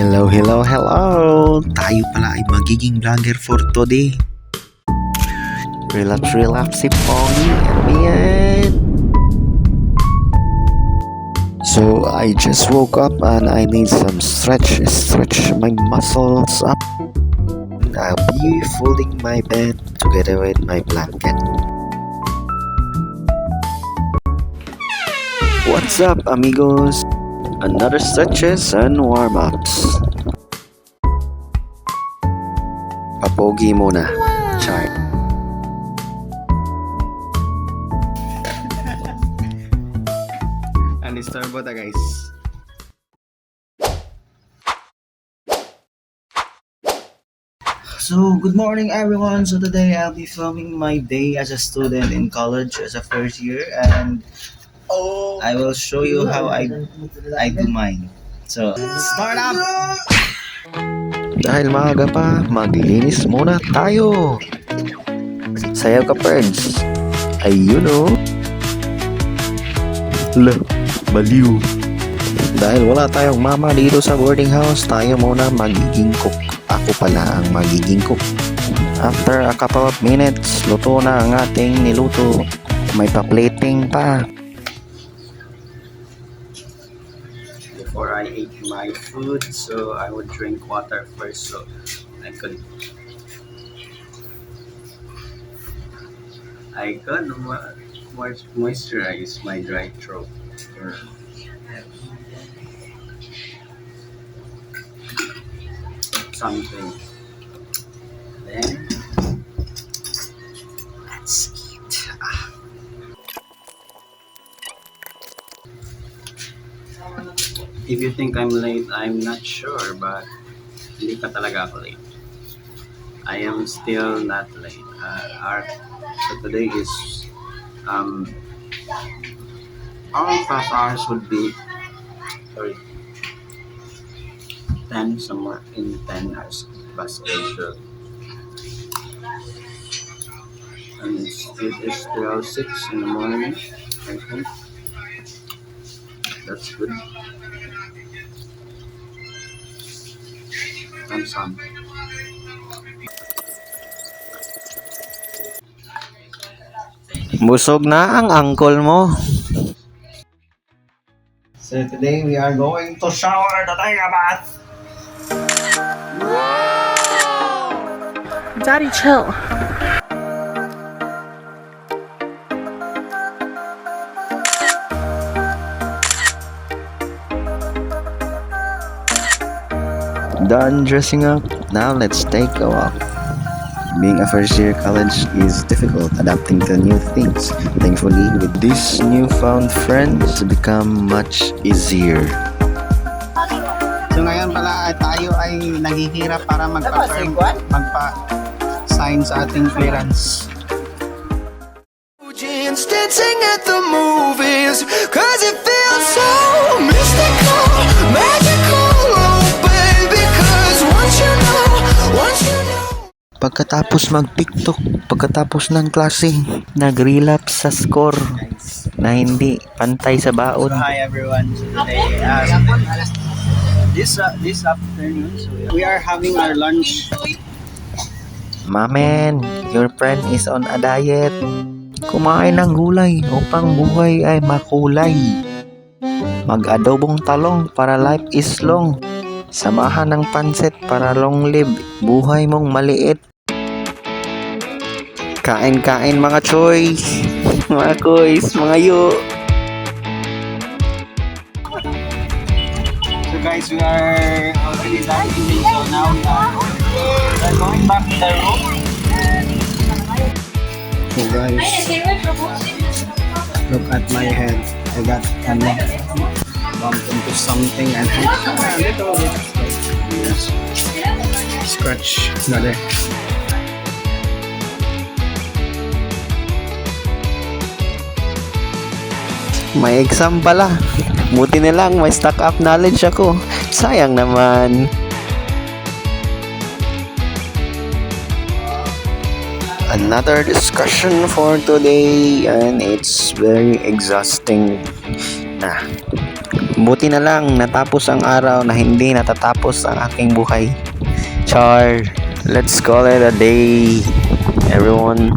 Hello, hello, hello! Tayo pala ay magiging vlogger for today. Relax, relax si Pogi. Ayan. So, I just woke up and I need some stretch my muscles up. I'll be folding my bed together with my blanket. What's up, amigos? Another stretches and warm-ups. Papogi muna. Char. Anistorbo ta guys. So, good morning everyone. So today I'll be filming my day as a student in college as a first year, and I will show you how I do mine. So, start up! Dahil maaga pa, maglilinis muna tayo. Sayaw ka, friends. Ayun o. Baliw. Dahil wala tayong mama dito sa boarding house, tayo muna magiging cook. Ako pala ang magiging cook. After a couple of minutes, luto na ang ating niluto. May pa-plating pa. Before I ate my food, so I would drink water first so I could moisturize my dry throat. Something. Then let's eat. If you think I'm late, I'm not sure, but hindi pa talaga ako late. I am still not late. So today is our class hours would be 10, somewhere in 10 hours bus schedule. And it is still 6 in the morning, I think. That's good. And some. Busog na ang uncle mo. So today we are going to shower the Tiger Bath. Daddy, chill. Done dressing up. Now let's take a walk. Being a first year college is difficult, adapting to new things. Thankfully, with these newfound friends, it's become much easier. So ngayon pala tayo ay naghihirap para magpa-sign sa ating clearance. Dancing at the movies, cause it feels so mystical, magical, oh baby, cause once you know. Pagkatapos mag-TikTok, pagkatapos ng klase, nag-relapse sa score na hindi pantay sa baon. So hi everyone, so today, this afternoon, so we are having our lunch. Mamen, your friend is on a diet. Kumain ng gulay upang buhay ay makulay. Mag-adobong talong para life is long. Samahan ng pansit para long live, buhay mong maliit. Kain-kain mga choy, mga koys, mga yo. So guys, we are already done eating, so now we are going back to the room. So guys, look at my head. I got bumped into something and a little bit scratch na there. May exam pala. Buti na lang may stock up knowledge ako. Sayang naman. Another discussion for today, and it's very exhausting na. Buti na lang natapos ang araw na hindi natatapos ang aking buhay. Char, let's call it a day, everyone.